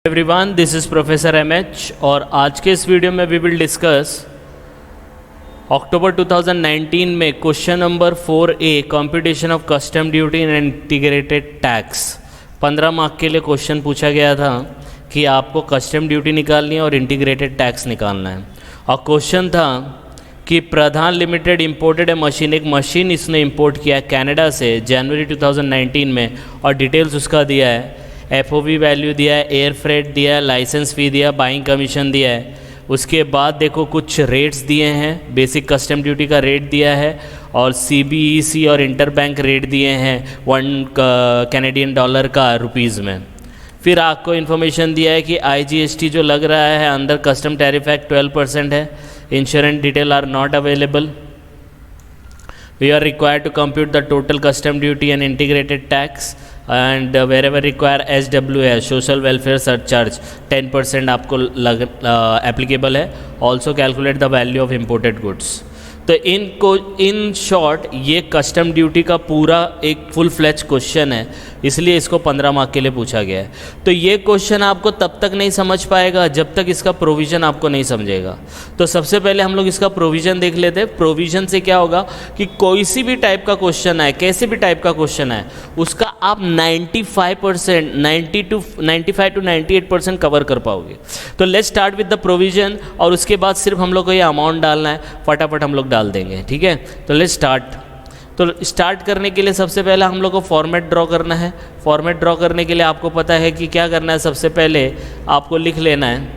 Everyone, this is professor MH और आज के इस वीडियो में वी विल डिस्कस अक्टूबर 2019 में question number 4A computation of custom duty and integrated tax 15 mark के लिए क्वेश्चन पूछा गया था कि आपको कस्टम ड्यूटी निकालनी है और इंटीग्रेटेड टैक्स निकालना है। और क्वेश्चन था कि प्रधान लिमिटेड इंपोर्टेड ए मशीन, एक मशीन इसने इंपोर्ट किया है कनाडा से जनवरी 2019 में और डिटेल्स उसका दिया है, एफओवी वैल्यू दिया है, एयर फ्रेट दिया है, लाइसेंस फ़ी दिया, बाइंग कमीशन दिया है। उसके बाद देखो कुछ रेट्स दिए हैं, बेसिक कस्टम ड्यूटी का रेट दिया है और सीबीईसी और इंटरबैंक रेट दिए हैं $1 कैनेडियन का रुपीज़ में। फिर आपको इन्फॉर्मेशन दिया है कि आईजीएसटी जो लग रहा है अंदर कस्टम टैरिफ एक्ट 12% है। Insurance detail are not available. We are required to compute the total custom duty and integrated tax and wherever require SWS social welfare surcharge 10% आपको applicable है। Also calculate the value of imported goods। तो in short ये custom duty का पूरा एक full फ्लैच question है, इसलिए इसको 15 मार्क के लिए पूछा गया है। तो ये क्वेश्चन आपको तब तक नहीं समझ पाएगा जब तक इसका प्रोविज़न आपको नहीं समझेगा। तो सबसे पहले हम लोग इसका प्रोविज़न देख लेते हैं। प्रोविज़न से क्या होगा कि कोई सी भी टाइप का क्वेश्चन है, कैसे भी टाइप का क्वेश्चन है, उसका आप 95% 95 to 98% कवर कर पाओगे। तो let's start with the provision और उसके बाद सिर्फ हम लोग को ये अमाउंट डालना है, फटाफट हम लोग डाल देंगे, ठीक है। तो लेट्स स्टार्ट। तो स्टार्ट करने के लिए सबसे पहले हम लोग को फॉर्मेट ड्रॉ करना है। फॉर्मेट ड्रॉ करने के लिए आपको पता है कि क्या करना है, सबसे पहले आपको लिख लेना है,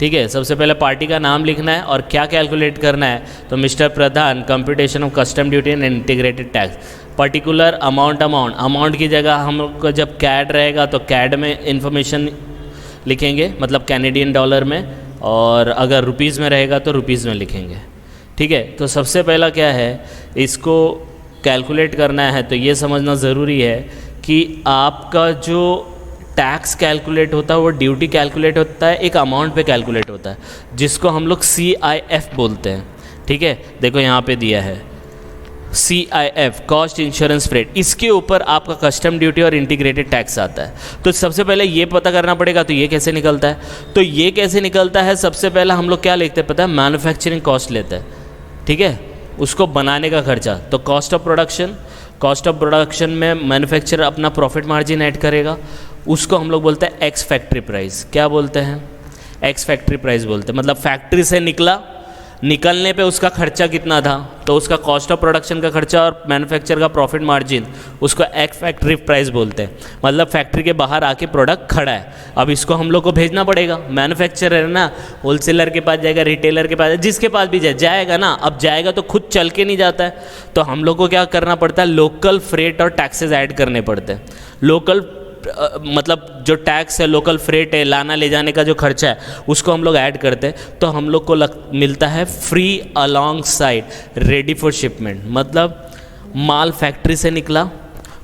ठीक है। सबसे पहले पार्टी का नाम लिखना है और क्या कैलकुलेट करना है, तो mister Pradhan computation of custom duty and integrated tax, particular amount की जगह हम लोग को जब कैड रहेगा तो कैड में इंफॉर्मेशन लिखेंगे, मतलब कैनेडियन डॉलर में, और अगर रुपीज़ में रहेगा तो रुपीज़ में लिखेंगे, ठीक है। तो सबसे पहला क्या है, इसको कैलकुलेट करना है तो ये समझना ज़रूरी है कि आपका जो टैक्स कैलकुलेट होता है वो ड्यूटी कैलकुलेट होता है एक अमाउंट पे कैलकुलेट होता है, जिसको हम लोग CIF बोलते हैं, ठीक है। देखो यहाँ पे दिया है CIF, कॉस्ट इंश्योरेंस फ्रेट, इसके ऊपर आपका कस्टम ड्यूटी और इंटीग्रेटेड टैक्स आता है। तो सबसे पहले ये पता करना पड़ेगा, तो ये कैसे निकलता है, तो ये कैसे निकलता है, सबसे पहले हम लोग क्या लिखते हैं पता है, मैन्युफैक्चरिंग कॉस्ट लेते हैं, ठीक है, उसको बनाने का खर्चा। तो कॉस्ट ऑफ प्रोडक्शन में मैन्युफैक्चरर अपना प्रॉफिट मार्जिन ऐड करेगा, उसको हम लोग बोलते हैं एक्स फैक्ट्री प्राइस। क्या बोलते हैं, एक्स फैक्ट्री प्राइस बोलते हैं। मतलब फैक्ट्री से निकलने पे उसका खर्चा कितना था, तो उसका कॉस्ट ऑफ प्रोडक्शन का खर्चा और मैन्युफैक्चर का प्रॉफिट मार्जिन, उसको एक्स फैक्ट्री प्राइस बोलते हैं। मतलब फैक्ट्री के बाहर आके प्रोडक्ट खड़ा है, अब इसको हम लोग को भेजना पड़ेगा। मैन्युफैक्चरर है ना, होलसेलर के पास जाएगा, रिटेलर के पास, जिसके पास भी जाएगा ना, अब जाएगा तो खुद चल के नहीं जाता है, तो हम लोग को क्या करना पड़ता है, लोकल फ्रेट और टैक्सेस ऐड करने पड़ते हैं। लोकल मतलब जो टैक्स है, लोकल फ्रेट है, लाना ले जाने का जो खर्चा है, उसको हम लोग ऐड करते हैं, तो हम लोग को मिलता है free along side ready for shipment. मतलब माल फैक्ट्री से निकला,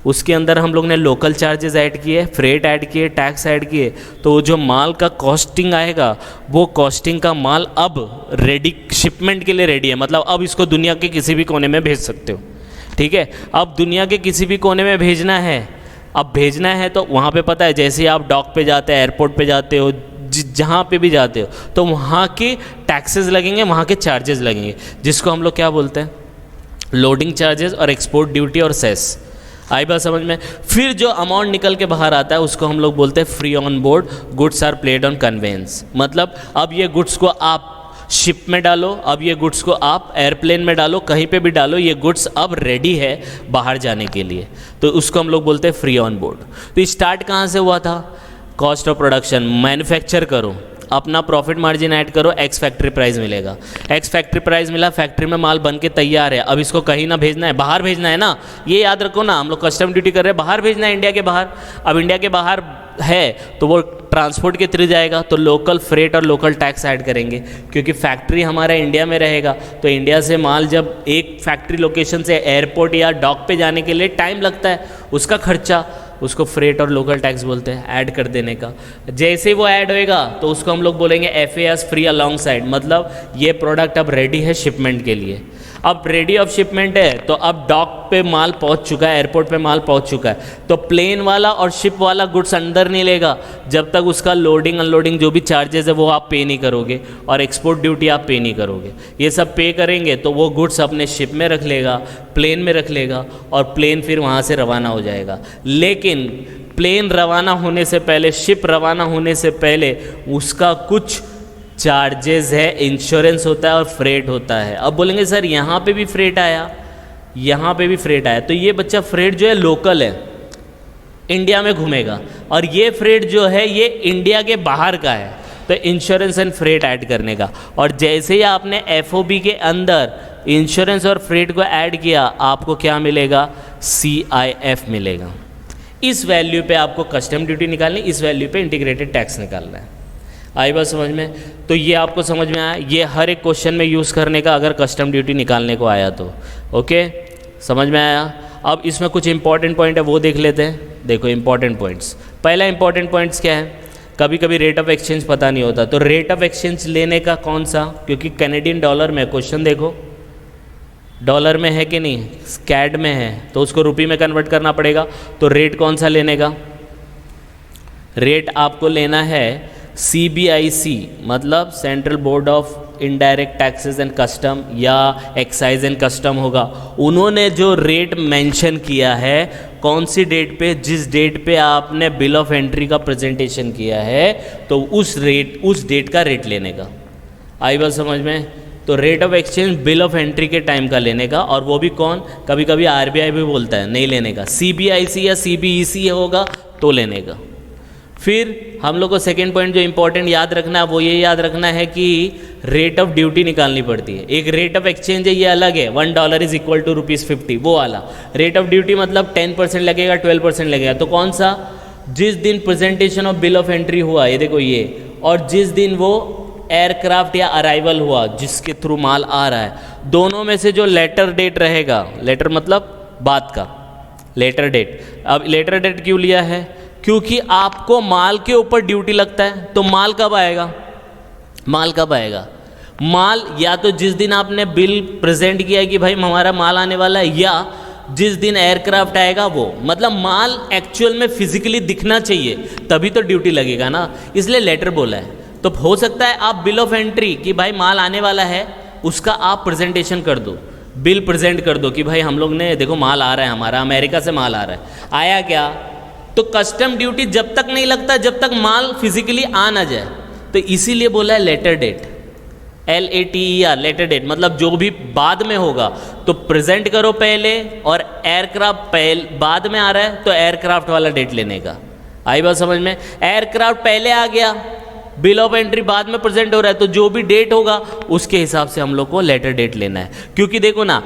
उसके अंदर हम लोग ने लोकल चार्जेस ऐड किए, फ्रेट ऐड किए, टैक्स ऐड किए, तो जो माल का कॉस्टिंग आएगा, वो कॉस्टिंग का माल अब रेडी शिपमेंट के लिए रेडी है। मतलब अब इसको दुनिया के किसी भी कोने में भेज सकते हो, ठीक है। अब दुनिया के किसी भी कोने में भेजना है, अब भेजना है तो वहाँ पे पता है, जैसे आप डॉक पे जाते हैं, एयरपोर्ट पे जाते हो, जहाँ पे भी जाते हो, तो वहाँ के टैक्सेस लगेंगे, वहाँ के चार्जेस लगेंगे, जिसको हम लोग क्या बोलते हैं, लोडिंग चार्जेस और एक्सपोर्ट ड्यूटी और सेस। आई बात समझ में। फिर जो अमाउंट निकल के बाहर आता है उसको हम लोग बोलते हैं free on board goods are placed on conveyance. मतलब अब ये गुड्स को आप शिप में डालो, अब ये गुड्स को आप एयरप्लेन में डालो, कहीं पे भी डालो, ये गुड्स अब रेडी है बाहर जाने के लिए, तो उसको हम लोग बोलते हैं फ्री ऑन बोर्ड। तो स्टार्ट कहाँ से हुआ था, कॉस्ट ऑफ प्रोडक्शन, मैन्युफैक्चर करो, अपना प्रॉफिट मार्जिन ऐड करो, एक्स फैक्ट्री प्राइस मिलेगा। एक्स फैक्ट्री प्राइस मिला, फैक्ट्री में माल बन के तैयार है, अब इसको कहीं ना भेजना है, बाहर भेजना है ना, ये याद रखो ना, हम लोग कस्टम ड्यूटी कर रहे हैं, बाहर भेजना है, इंडिया के बाहर। अब इंडिया के बाहर है तो वो ट्रांसपोर्ट के थ्रू जाएगा, तो लोकल फ्रेट और लोकल टैक्स ऐड करेंगे, क्योंकि फैक्ट्री हमारा इंडिया में रहेगा, तो इंडिया से माल जब एक फैक्ट्री लोकेशन से एयरपोर्ट या डॉक पे जाने के लिए टाइम लगता है, उसका खर्चा, उसको फ्रेट और लोकल टैक्स बोलते हैं, ऐड कर देने का। जैसे वो ऐड होएगा तो उसको हम लोग बोलेंगे FAS फ्री अलॉन्ग साइड, मतलब ये प्रोडक्ट अब रेडी है शिपमेंट के लिए। अब रेडी ऑफ शिपमेंट है तो अब डॉक पे माल पहुंच चुका है, एयरपोर्ट पे माल पहुंच चुका है, तो प्लेन वाला और शिप वाला गुड्स अंदर नहीं लेगा जब तक उसका लोडिंग अनलोडिंग जो भी चार्जेस है वो आप पे नहीं करोगे, और एक्सपोर्ट ड्यूटी आप पे नहीं करोगे। ये सब पे करेंगे तो वो गुड्स अपने शिप में रख लेगा, प्लेन में रख लेगा, और प्लेन फिर वहाँ से रवाना हो जाएगा। लेकिन प्लेन रवाना होने से पहले, शिप रवाना होने से पहले उसका कुछ चार्जेस है, इंश्योरेंस होता है और फ्रेट होता है। अब बोलेंगे सर यहाँ पे भी फ्रेट आया, यहाँ पे भी फ्रेट आया, तो ये बच्चा फ्रेट जो है लोकल है, इंडिया में घूमेगा, और ये फ्रेट जो है ये इंडिया के बाहर का है, तो इंश्योरेंस एंड फ्रेट ऐड करने का। और जैसे ही आपने FOB के अंदर इंश्योरेंस और फ्रेट को ऐड किया, आपको क्या मिलेगा? CIF मिलेगा। इस वैल्यू पे आपको कस्टम ड्यूटी निकालनी, इस वैल्यू पे इंटीग्रेटेड टैक्स निकालना है। आई बात समझ में? तो ये आपको समझ में आया, ये हर एक क्वेश्चन में यूज़ करने का अगर कस्टम ड्यूटी निकालने को आया तो। ओके, समझ में आया? अब इसमें कुछ इंपॉर्टेंट पॉइंट है वो देख लेते हैं। देखो इंपॉर्टेंट पॉइंट्स, पहला इंपॉर्टेंट पॉइंट्स क्या है? कभी कभी रेट ऑफ एक्सचेंज पता नहीं होता, तो रेट ऑफ एक्सचेंज लेने का कौन सा, क्योंकि कैनेडियन डॉलर में, क्वेश्चन देखो डॉलर में है कि नहीं, स्कैड में है, तो उसको रुपये में कन्वर्ट करना पड़ेगा, तो रेट कौन सा लेने का? रेट आपको लेना है CBIC, मतलब central board of indirect taxes and custom, या एक्साइज एंड कस्टम होगा। उन्होंने जो रेट मेंशन किया है कौन सी डेट पे, जिस डेट पे आपने बिल ऑफ एंट्री का प्रेजेंटेशन किया है, तो उस डेट का रेट लेने का। आई बात समझ में? तो rate of exchange bill of entry के टाइम का लेने का, और वो भी कौन, कभी कभी RBI भी बोलता है नहीं लेने का, CBIC या CBEC होगा तो लेने का। फिर हम लोग को सेकेंड पॉइंट जो इंपॉर्टेंट याद रखना है वो ये याद रखना है कि रेट ऑफ ड्यूटी निकालनी पड़ती है। एक रेट ऑफ एक्सचेंज है, ये अलग है, $1 इज इक्वल टू ₹50, वो वाला। रेट ऑफ ड्यूटी मतलब 10% लगेगा, 12% लगेगा, तो कौन सा? जिस दिन presentation of bill of entry हुआ, ये देखो ये, और जिस दिन वो एयरक्राफ्ट या अराइवल हुआ जिसके थ्रू माल आ रहा है, दोनों में से जो लेटर डेट रहेगा, लेटर मतलब बात का, लेटर डेट। अब लेटर डेट क्यों लिया है? क्योंकि आपको माल के ऊपर ड्यूटी लगता है, तो माल कब आएगा? माल कब आएगा? माल या तो जिस दिन आपने बिल प्रेजेंट किया है कि भाई हमारा माल आने वाला है, या जिस दिन एयरक्राफ्ट आएगा वो, मतलब माल एक्चुअल में फिजिकली दिखना चाहिए, तभी तो ड्यूटी लगेगा ना, इसलिए लेटर बोला है। तो हो सकता है आप बिल ऑफ एंट्री कि भाई माल आने वाला है उसका आप प्रेजेंटेशन कर दो, बिल प्रेजेंट कर दो कि भाई हम लोग ने देखो माल आ रहा है, हमारा अमेरिका से माल आ रहा है। आया क्या? तो कस्टम ड्यूटी जब तक नहीं लगता जब तक माल फिजिकली आ ना जाए, तो इसीलिए बोला है later date, LATER, later date, मतलब जो भी बाद में होगा तो प्रेजेंट करो पहले, और एयरक्राफ्ट बाद में आ रहा है तो एयरक्राफ्ट वाला डेट लेने का। आई बात समझ में? एयरक्राफ्ट पहले आ गया, बिल ऑफ एंट्री बाद में प्रेजेंट हो रहा है, तो जो भी डेट होगा उसके हिसाब से हम लोग को लेटर डेट लेना है। क्योंकि देखो ना,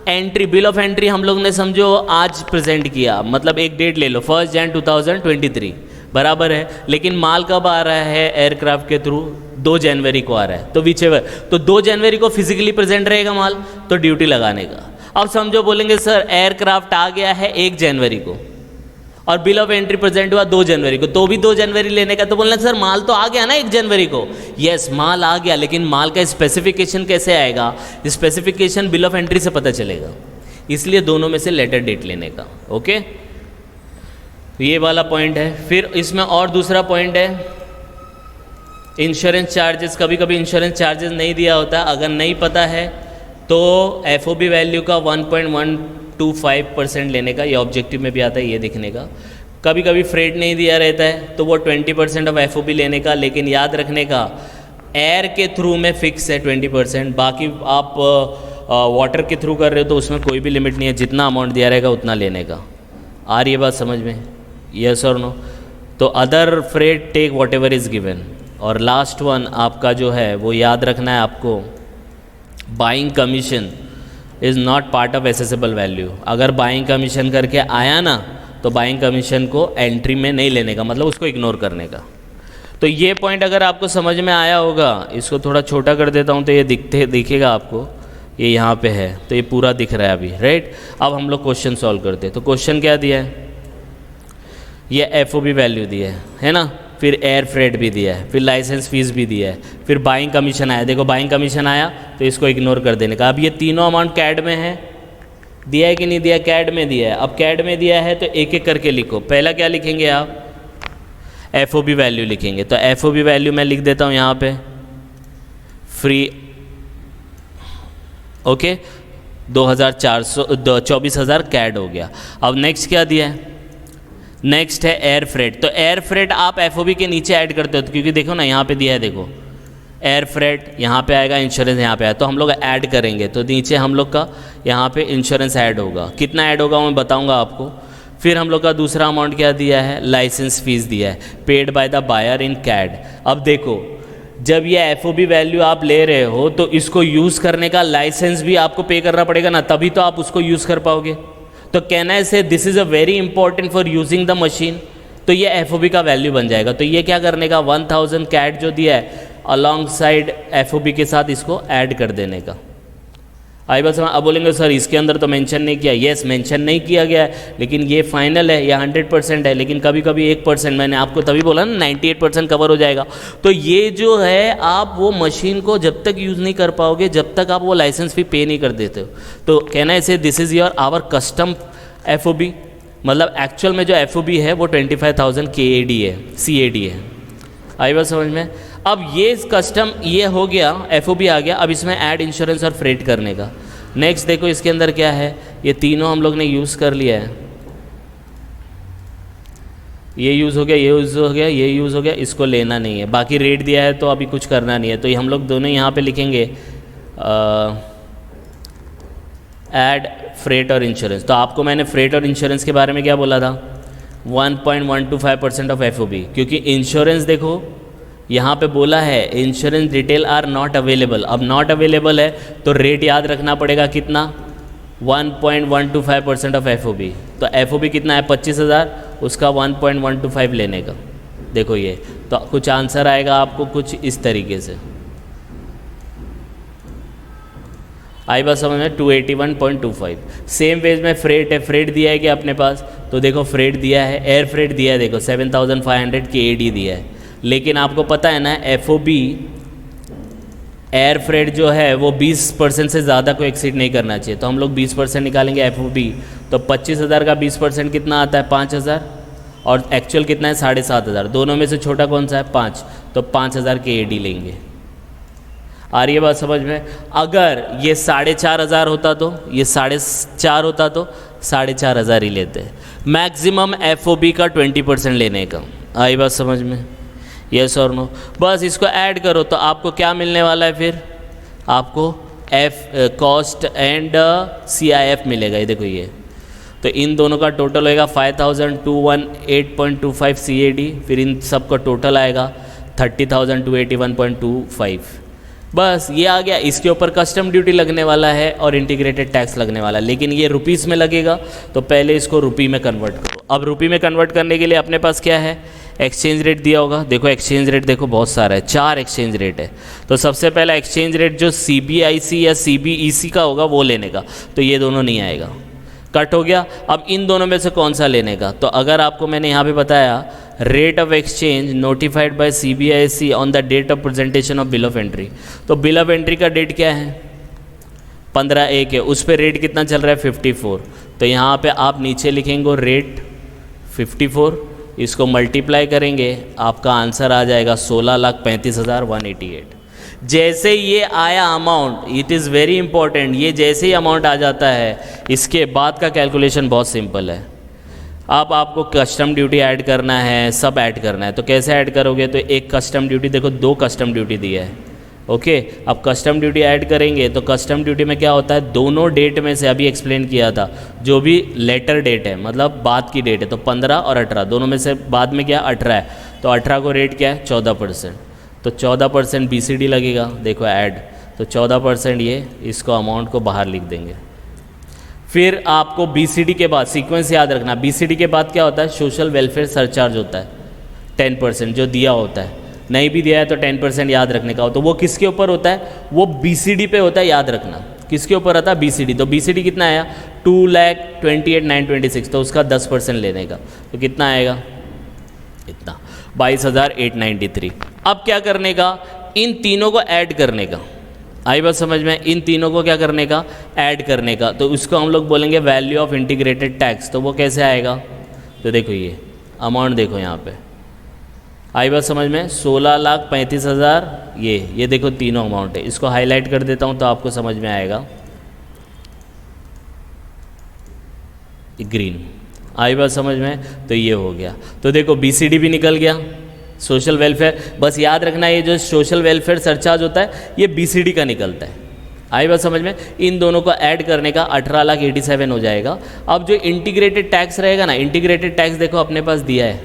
एंट्री, बिल ऑफ एंट्री हम लोग ने समझो आज प्रेजेंट किया, मतलब एक डेट ले लो 1 जनवरी 2023, बराबर है, लेकिन माल कब आ रहा है एयरक्राफ्ट के थ्रू? 2 जनवरी को आ रहा है, तो विचेवर, तो 2 जनवरी को फिजिकली प्रेजेंट रहेगा माल, तो ड्यूटी लगाने का। अब समझो बोलेंगे सर एयरक्राफ्ट आ गया है 1 जनवरी को और बिल ऑफ एंट्री प्रेजेंट हुआ 2 जनवरी को, तो भी 2 जनवरी लेने का। तो बोलना सर माल तो आ गया ना 1 जनवरी को। यस, माल आ गया, लेकिन माल का स्पेसिफिकेशन कैसे आएगा? स्पेसिफिकेशन बिल ऑफ एंट्री से पता चलेगा, इसलिए दोनों में से लेटर डेट लेने का। ओके, ये वाला पॉइंट है। फिर इसमें और दूसरा पॉइंट है इंश्योरेंस चार्जेस। कभी कभी इंश्योरेंस चार्जेस नहीं दिया होता, अगर नहीं पता है तो FOB वैल्यू का 1.125% लेने का, ये ऑब्जेक्टिव में भी आता है ये देखने का। कभी कभी फ्रेट नहीं दिया रहता है तो वो 20% ऑफ FOB लेने का, लेकिन याद रखने का एयर के थ्रू में फिक्स है 20%, बाकी आप वाटर के थ्रू कर रहे हो तो उसमें कोई भी लिमिट नहीं है, जितना अमाउंट दिया रहेगा उतना लेने का। आ रही है बात समझ में? यस और नो? तो other freight take whatever is given. और लास्ट वन आपका जो है वो याद रखना है आपको, buying commission is not part of assessable value. अगर बाइंग कमीशन करके आया ना तो बाइंग कमीशन को एंट्री में नहीं लेने का, मतलब उसको इग्नोर करने का। तो ये पॉइंट अगर आपको समझ में आया होगा, इसको थोड़ा छोटा कर देता हूँ तो ये दिखेगा आपको, ये यहाँ पे है तो ये पूरा दिख रहा है अभी, राइट। अब हम लोग क्वेश्चन सॉल्व करते हैं। तो क्वेश्चन क्या दिया है? ये FOB वैल्यू दी है ना, फिर एयर फ्रेट भी दिया है, फिर लाइसेंस फीस भी दिया है, फिर बाइंग कमीशन आया। देखो बाइंग कमीशन आया तो इसको इग्नोर कर देने का। अब ये तीनों अमाउंट कैड में है, दिया है कि नहीं दिया? कैड में दिया है। अब कैड में दिया है तो एक एक करके लिखो। पहला क्या लिखेंगे आप? FOB वैल्यू लिखेंगे। तो FOB वैल्यू मैं लिख देता हूँ यहाँ पे फ्री, ओके, 24,000 कैड हो गया। अब नेक्स्ट क्या दिया है? नेक्स्ट है एयर फ्रेट। तो एयर फ्रेट आप FOB के नीचे ऐड करते हो, क्योंकि देखो ना यहाँ पे दिया है, देखो एयर फ्रेट यहाँ पे आएगा, इंश्योरेंस यहाँ पे आया, तो हम लोग ऐड करेंगे तो नीचे हम लोग का यहाँ पे इंश्योरेंस ऐड होगा। कितना ऐड होगा मैं बताऊँगा आपको। फिर हम लोग का दूसरा अमाउंट क्या दिया है? लाइसेंस फीस दिया है, paid by the buyer in cad. अब देखो जब ये FOB वैल्यू आप ले रहे हो तो इसको यूज़ करने का लाइसेंस भी आपको पे करना पड़ेगा ना, तभी तो आप उसको यूज़ कर पाओगे। तो कहना है से this is a very important for using the machine, तो ये FOB का वैल्यू बन जाएगा। तो ये क्या करने का? 1000 कैड जो दिया है अलॉन्ग साइड FOB के साथ इसको ऐड कर देने का। आई बस अब बोलेंगे सर इसके अंदर तो मेंशन नहीं किया। यस, मेंशन नहीं किया गया है, लेकिन ये फाइनल है, ये 100% है, लेकिन कभी कभी 1%, मैंने आपको तभी बोला ना 98% कवर हो जाएगा। तो ये जो है आप वो मशीन को जब तक यूज़ नहीं कर पाओगे जब तक आप वो लाइसेंस फी पे नहीं कर देते हो। तो कहना है इसे this is your our custom FOB, मतलब एक्चुअल में जो FOB है वो 25,000 KAD है, CAD है। आई बात समझ में? अब ये कस्टम ये हो गया, FOB आ गया। अब इसमें ऐड इंश्योरेंस और फ्रेट करने का। नेक्स्ट देखो इसके अंदर क्या है, ये तीनों हम लोग ने यूज़ कर लिया है। ये यूज़ हो गया, ये यूज़ हो गया, ये यूज़ हो गया, इसको लेना नहीं है। बाकी रेट दिया है तो अभी कुछ करना नहीं है। तो ये हम लोग दोनों यहाँ पे लिखेंगे ऐड फ्रेट और इंश्योरेंस। तो आपको मैंने फ्रेट और इंश्योरेंस के बारे में क्या बोला था? 1.125% ऑफ FOB, क्योंकि इंश्योरेंस देखो यहाँ पे बोला है insurance detail are not available. अब नॉट अवेलेबल है तो रेट याद रखना पड़ेगा कितना? 1.125% ऑफ FOB। तो FOB कितना है? 25,000, उसका 1.125 लेने का। देखो ये तो कुछ आंसर आएगा आपको कुछ इस तरीके से। आई बात समझ में? 281.25। सेम वेज में फ्रेट है, फ्रेट दिया है कि अपने पास? तो देखो फ्रेट दिया है, एयर फ्रेट दिया है, देखो 7,500 KAD दिया है। लेकिन आपको पता है ना FOB एयर फ्रेट जो है वो 20% से ज़्यादा को एक्सीड नहीं करना चाहिए। तो हम लोग 20% निकालेंगे FOB। तो 25,000 का 20% कितना आता है? 5,000। और एक्चुअल कितना है? 7,500। दोनों में से छोटा कौन सा है? 5। तो 5,000 KAD लेंगे। आ रही है बात समझ में? अगर ये 4,500 होता तो, ये 4,500 होता तो 4,500 ही लेते। मैक्सिमम FOB का 20% लेने का। आई बात समझ में? यस और नो? बस इसको ऐड करो तो आपको क्या मिलने वाला है? फिर आपको कॉस्ट एंड CIF मिलेगा। ये देखो ये, तो इन दोनों का टोटल होएगा 5,218.25 CAD। फिर इन सब का टोटल आएगा 30,281.25। बस ये आ गया। इसके ऊपर कस्टम ड्यूटी लगने वाला है और इंटीग्रेटेड टैक्स लगने वाला है, लेकिन ये रुपीस में लगेगा। तो पहले इसको रुपी में कन्वर्ट करो। अब रुपी में कन्वर्ट करने के लिए अपने पास क्या है? एक्सचेंज रेट दिया होगा। देखो एक्सचेंज रेट देखो बहुत सारा है, 4 एक्सचेंज रेट है। तो सबसे पहला एक्सचेंज रेट जो CBIC या CBEC का होगा वो लेने का। तो ये दोनों नहीं आएगा, कट हो गया। अब इन दोनों में से कौन सा लेने का? तो अगर आपको मैंने यहाँ पे बताया rate of exchange notified by CBIC on the date of presentation of bill of entry. तो बिल ऑफ एंट्री का डेट क्या है? 15/1 है, उस पर रेट कितना चल रहा है? 54। तो यहाँ पे आप नीचे लिखेंगे रेट 54, इसको मल्टीप्लाई करेंगे, आपका आंसर आ जाएगा 16,35,188। जैसे ये आया amount, it is very important, ये जैसे ही अमाउंट आ जाता है इसके बाद का कैलकुलेशन बहुत सिंपल है। अब आपको कस्टम ड्यूटी ऐड करना है, सब ऐड करना है। तो कैसे ऐड करोगे? तो एक कस्टम ड्यूटी, देखो 2 कस्टम ड्यूटी दिया है। ओके, अब कस्टम ड्यूटी ऐड करेंगे तो कस्टम ड्यूटी में क्या होता है? दोनों डेट में से अभी एक्सप्लेन किया था, जो भी लेटर डेट है मतलब बाद की डेट है, तो 15 और 18 दोनों में से बाद में क्या 18 है। तो 18 को रेट क्या है? 14%। तो 14% BCD लगेगा। देखो ऐड, तो 14% ये, इसको अमाउंट को बाहर लिख देंगे। फिर आपको BCD के बाद सीक्वेंस याद रखना। BCD के बाद क्या होता है? सोशल वेलफेयर सरचार्ज होता है 10% जो दिया होता है। नहीं भी दिया है तो 10% याद रखने का हो। तो वो किसके ऊपर होता है? वो BCD पे होता है, याद रखना। किसके ऊपर आता है? BCD। तो BCD कितना आया? 2,28,926। तो उसका 10% लेने का। तो कितना आएगा? इतना। 22,893। अब क्या करने का, इन तीनों को ऐड करने का। आई बात समझ में, इन तीनों को क्या करने का, ऐड करने का। तो उसको हम लोग बोलेंगे वैल्यू ऑफ इंटीग्रेटेड टैक्स। तो वो कैसे आएगा, तो देखो ये अमाउंट देखो यहाँ पे, आई बात समझ में, 16,35,000 ये देखो तीनों अमाउंट है। इसको हाईलाइट कर देता हूँ तो आपको समझ में आएगा, ग्रीन। आई बात समझ में, तो ये हो गया। तो देखो BCD भी निकल गया, सोशल वेलफेयर। बस याद रखना ये जो सोशल वेलफेयर सरचार्ज होता है ये BCD का निकलता है। आई बात समझ में, इन दोनों को ऐड करने का 18,87,000 हो जाएगा। अब जो इंटीग्रेटेड टैक्स रहेगा ना, इंटीग्रेटेड टैक्स देखो अपने पास दिया है,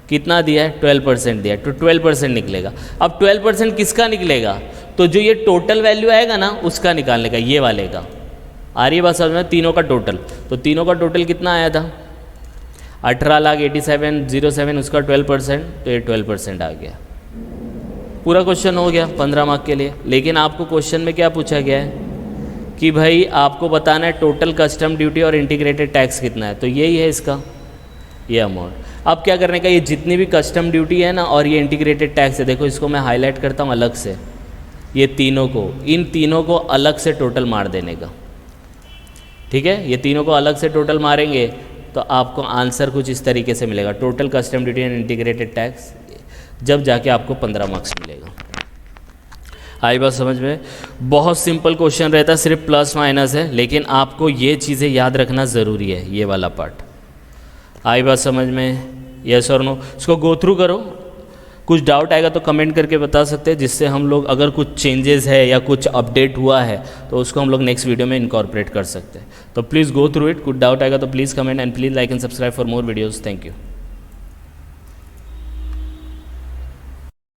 कितना दिया है, 12% दिया है, तो 12% निकलेगा। अब 12% किसका निकलेगा, तो जो ये टोटल वैल्यू आएगा ना उसका निकालने का, ये वाले का। आ रही है बात समझ में, तीनों का टोटल। तो तीनों का टोटल कितना आया था, 18,87,07, उसका 12%, तो ये 12% आ गया। पूरा क्वेश्चन हो गया 15 मार्क के लिए। लेकिन आपको क्वेश्चन में क्या पूछा गया है कि भाई आपको बताना है टोटल कस्टम ड्यूटी और इंटीग्रेटेड टैक्स कितना है, तो यही है इसका ये अमाउंट। अब क्या करने का, ये जितनी भी कस्टम ड्यूटी है ना और ये इंटीग्रेटेड टैक्स है, देखो इसको मैं हाईलाइट करता हूँ अलग से, ये तीनों को, इन तीनों को अलग से टोटल मार देने का। ठीक है, ये तीनों को अलग से टोटल मारेंगे तो आपको आंसर कुछ इस तरीके से मिलेगा, total custom duty and integrated tax, जब जाके आपको 15 मार्क्स मिलेगा। आई बात समझ में, बहुत सिंपल क्वेश्चन रहता है, सिर्फ प्लस माइनस है, लेकिन आपको ये चीज़ें याद रखना ज़रूरी है, ये वाला पार्ट। आई बात समझ में, यस और नो, इसको गो थ्रू करो। कुछ डाउट आएगा तो कमेंट करके बता सकते हैं, जिससे हम लोग अगर कुछ चेंजेस है या कुछ अपडेट हुआ है तो उसको हम लोग नेक्स्ट वीडियो में इनकॉर्पोरेट कर सकते हैं। तो प्लीज़ गो थ्रू इट। कुछ डाउट आएगा तो please comment and please like and subscribe for more videos. Thank you.